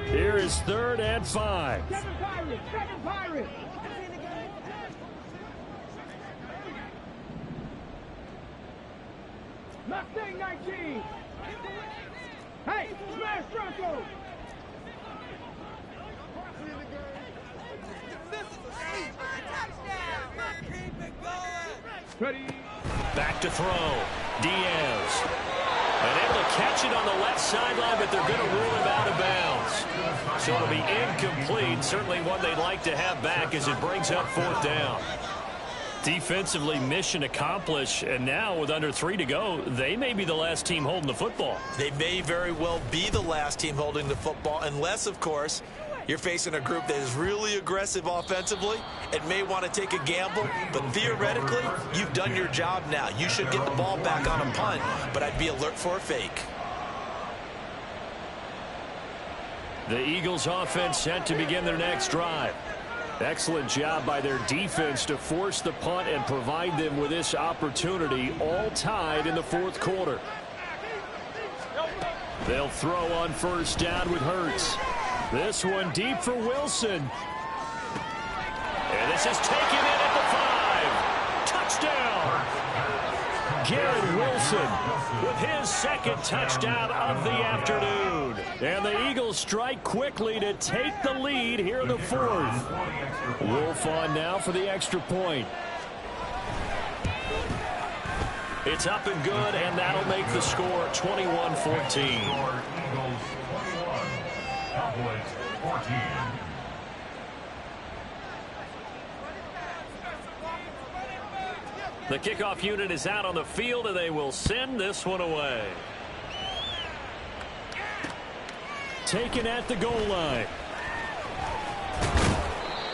Here is 3rd and 5. Seven Pirates. Mustang 19. Hey, smash Bronco. Ready. Back to throw. Diaz. And able to catch it on the left sideline, but they're going to rule him out of bounds. So it'll be incomplete. Certainly one they'd like to have back as it brings up 4th down. Defensively, mission accomplished, and now with under 3 to go, they may be the last team holding the football. They may very well be the last team holding the football, unless, of course, you're facing a group that is really aggressive offensively and may want to take a gamble. But theoretically, you've done your job now. You should get the ball back on a punt, but I'd be alert for a fake. The Eagles offense set to begin their next drive. Excellent job by their defense to force the punt and provide them with this opportunity, all tied in the fourth quarter. They'll throw on first down with Hurts. This one deep for Wilson. And this is taken in at the 5. Touchdown! Garrett Wilson with his 2nd touchdown of the afternoon. And the Eagles strike quickly to take the lead here in the 4th. Wolf on now for the extra point. It's up and good, and that'll make the score 21-14. Eagles 21, Cowboys 14. The kickoff unit is out on the field, and they will send this one away. Taken at the goal line.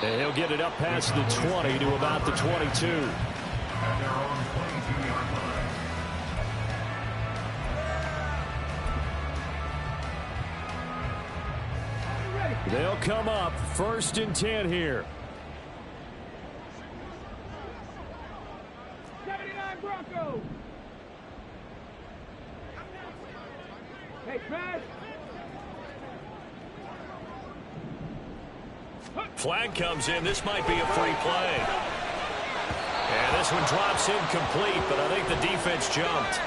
And he'll get it up past the 20 to about the 22. At their own 22-yard line. They'll come up 1st and 10 here. 79 Bronco. Hey, smash. Flag comes in. This might be a free play. And this one drops incomplete, but I think the defense jumped.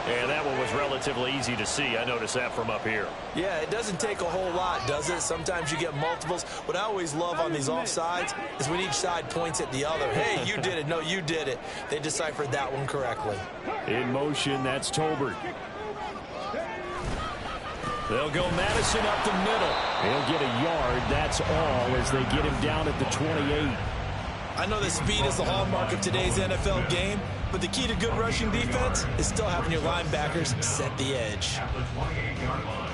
And that one was relatively easy to see. I noticed that from up here. Yeah, it doesn't take a whole lot, does it? Sometimes you get multiples. What I always love on these offsides is when each side points at the other. Hey, you did it. No, you did it. They deciphered that one correctly. In motion, that's Tolbert. They'll go Madison up the middle. He'll get a yard, that's all, as they get him down at the 28. I know that speed is the hallmark of today's NFL game, but the key to good rushing defense is still having your linebackers set the edge. At the 28-yard line.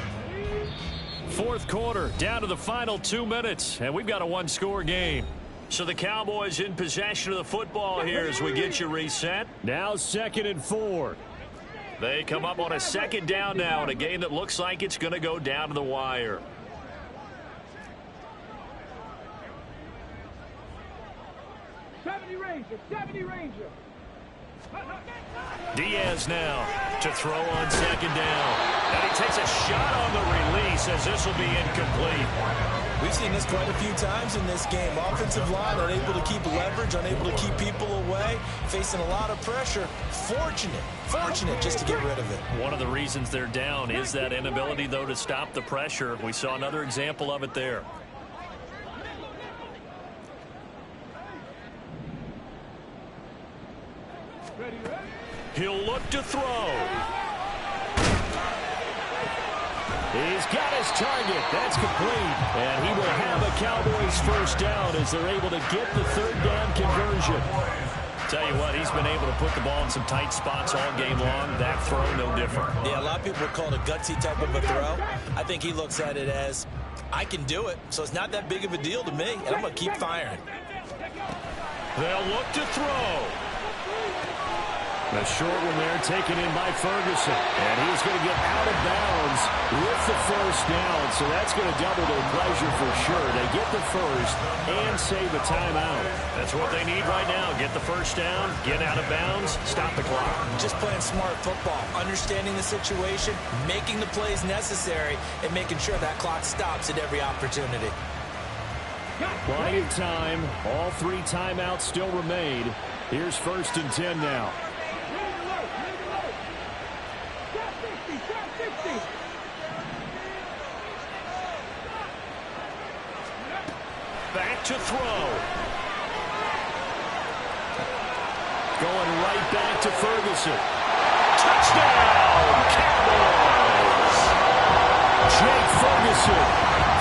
Fourth quarter, down to the final 2 minutes, and we've got a one-score game. So the Cowboys in possession of the football here as we get you reset. Now 2nd and 4. They come up on a 2nd down now in a game that looks like it's going to go down to the wire. Ranger. Diaz now to throw on second down. And he takes a shot on the release as this will be incomplete. We've seen this quite a few times in this game. Offensive line unable to keep leverage, unable to keep people away, facing a lot of pressure. Fortunate just to get rid of it. One of the reasons they're down is that inability, though, to stop the pressure. We saw another example of it there. He'll look to throw. He's got his target. That's complete. And he will have a Cowboys first down as they're able to get the third down conversion. Tell you what, he's been able to put the ball in some tight spots all game long. That throw, no different. Yeah, a lot of people would call it a gutsy type of a throw. I think he looks at it as, I can do it, so it's not that big of a deal to me, and I'm going to keep firing. They'll look to throw. The short one there taken in by Ferguson. And he's going to get out of bounds with the first down. So that's going to double their pleasure for sure. They get the first and save a timeout. That's what they need right now. Get the first down, get out of bounds, stop the clock. Just playing smart football, understanding the situation, making the plays necessary, and making sure that clock stops at every opportunity. Plenty of time. All three timeouts still remain. Here's 1st and 10 now. Back to throw. Going right back to Ferguson. Touchdown, Cowboys! Jake Ferguson,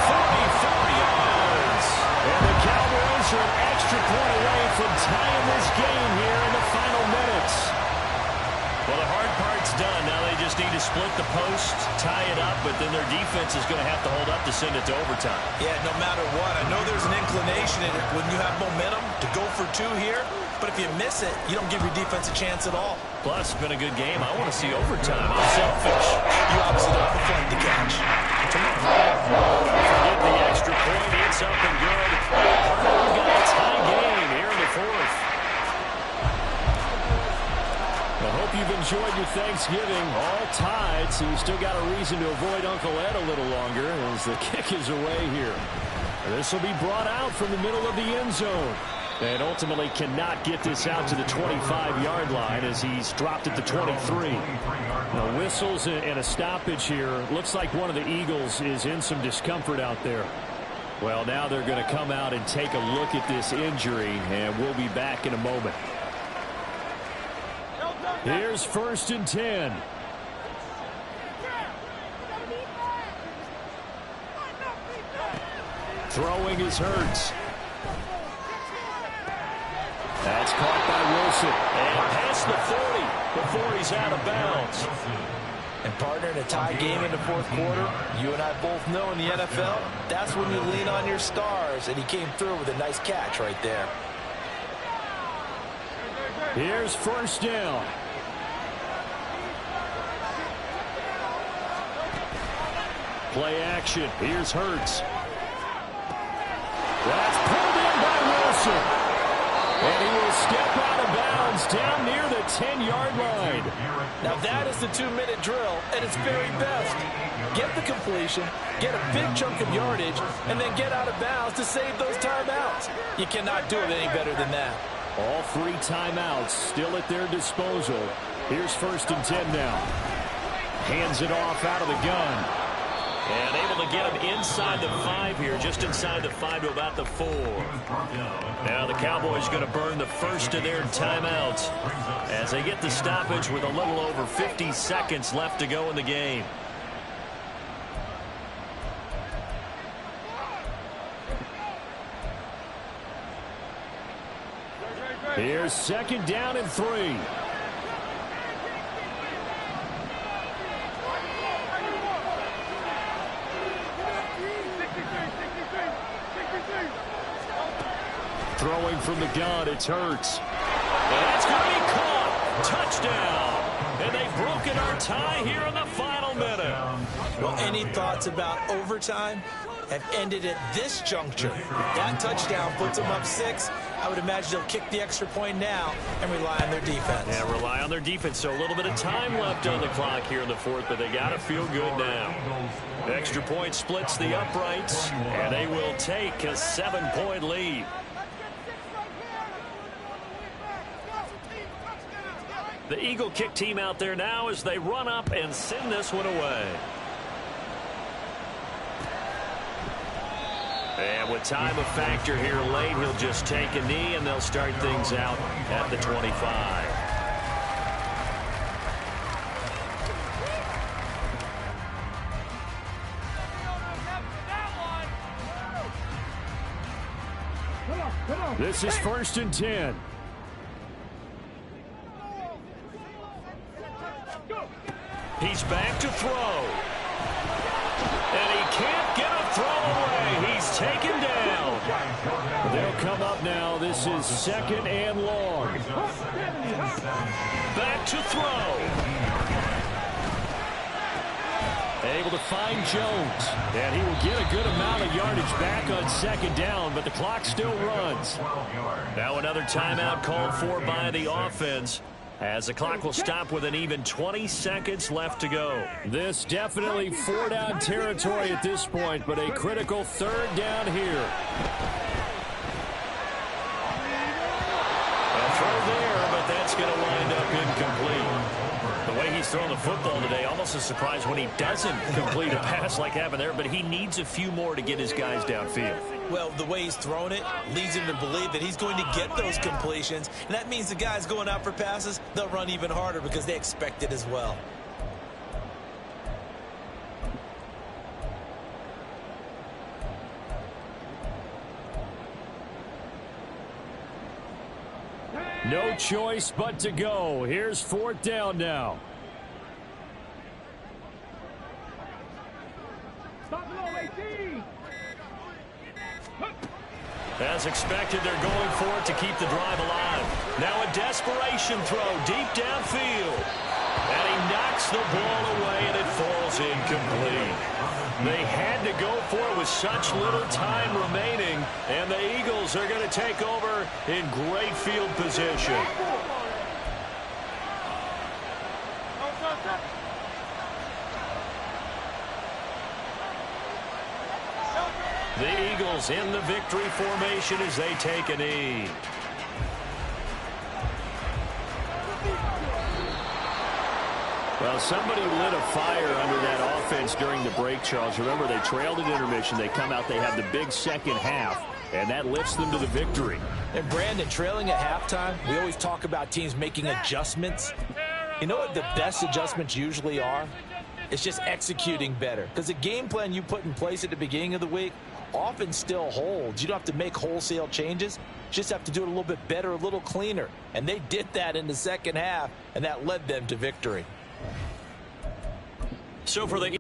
44 yards. And the Cowboys are an extra point away from tying this game here in the final minutes. Well, the hard part's done. Now they just need to split the post, tie it up, but then their defense is going to have to hold up to send it to overtime. Yeah, no matter what. I know there's an inclination in it when you have momentum to go for two here, but if you miss it, you don't give your defense a chance at all. Plus, it's been a good game. I want to see overtime. I'm selfish. You obviously don't deflect the catch. Forget the extra point. It's up and good. We've got a tie game here in the 4th. I hope you've enjoyed your Thanksgiving. All tied, so you still got a reason to avoid Uncle Ed a little longer as the kick is away here. This will be brought out from the middle of the end zone. And ultimately cannot get this out to the 25-yard line as he's dropped at the 23. Now, whistles and a stoppage here. Looks like one of the Eagles is in some discomfort out there. Well, now they're going to come out and take a look at this injury, and we'll be back in a moment. Here's 1st and 10. Throwing is Hurts. That's caught by Wilson. And past the 40 before he's out of bounds. And partner, in a tie game in the 4th quarter, you and I both know in the NFL, that's when you lean on your stars. And he came through with a nice catch right there. Here's 1st down. Play action. Here's Hurts. That's pulled in by Wilson. And he will step out of bounds down near the 10-yard line. Now that is the 2-minute drill at its very best. Get the completion, get a big chunk of yardage, and then get out of bounds to save those timeouts. You cannot do it any better than that. All 3 timeouts still at their disposal. Here's 1st and 10 now. Hands it off out of the gun. And able to get him inside the 5 here, just inside the 5 to about the 4. Now the Cowboys going to burn the first of their timeouts as they get the stoppage with a little over 50 seconds left to go in the game. Here's 2nd down and 3. Throwing from the gun, it's Hurts. And it's going to be caught. Touchdown. And they've broken our tie here in the final minute. Well, any thoughts about overtime have ended at this juncture. That touchdown puts them up 6. I would imagine they'll kick the extra point now and rely on their defense. Yeah, rely on their defense. So a little bit of time left on the clock here in the fourth, but they got to feel good now. Extra point splits the uprights, and they will take a 7-point lead. The Eagle kick team out there now as they run up and send this one away. And with time a factor here late, he'll just take a knee, and they'll start things out at the 25. This is 1st and 10. He's back to throw. And he can't get a throw away. He's taken down. They'll come up now. This is 2nd and long. Back to throw. Able to find Jones. And he will get a good amount of yardage back on 2nd down, but the clock still runs. Now another timeout called for by the offense, as the clock will stop with an even 20 seconds left to go. This definitely 4-down territory at this point, but a critical 3rd down here. A throw there, but that's going to wind up incomplete. The way he's thrown the football today, almost a surprise when he doesn't complete a pass like happened there, but he needs a few more to get his guys downfield. Well, the way he's thrown it leads him to believe that he's going to get those completions, and that means the guys going out for passes, they'll run even harder because they expect it as well. No choice but to go. Here's 4th down now. As expected, they're going for it to keep the drive alive. Now a desperation throw deep downfield. And he knocks the ball away, and it falls incomplete. They had to go for it with such little time remaining, and the Eagles are going to take over in great field position. The Eagles in the victory formation as they take a knee. Well, somebody lit a fire under that offense during the break, Charles. Remember, they trailed at intermission. They come out, they have the big second half, and that lifts them to the victory. And Brandon, trailing at halftime, we always talk about teams making adjustments. You know what the best adjustments usually are? It's just executing better. Because the game plan you put in place at the beginning of the week often still holds. You don't have to make wholesale changes. You just have to do it a little bit better, a little cleaner. And they did that in the second half, and that led them to victory. So for the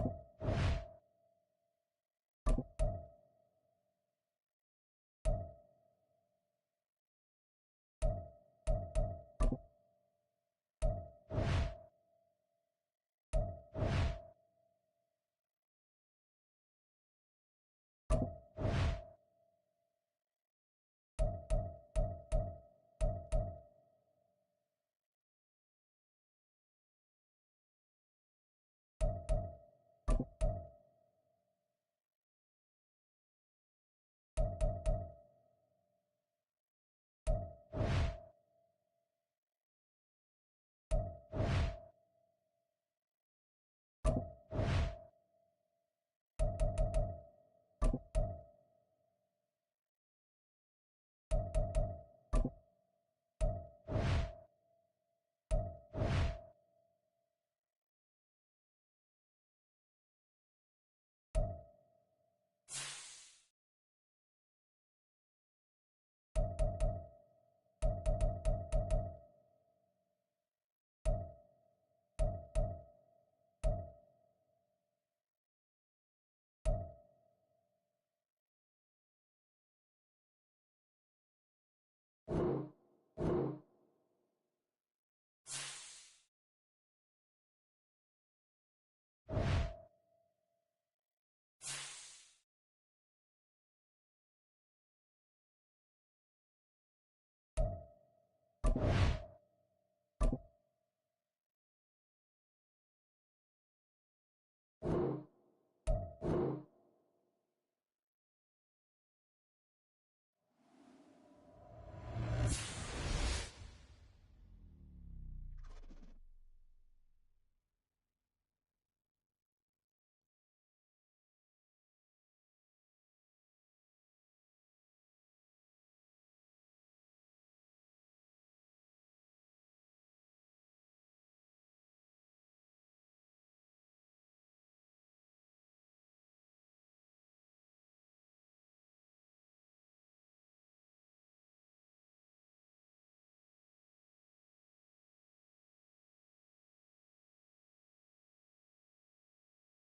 this.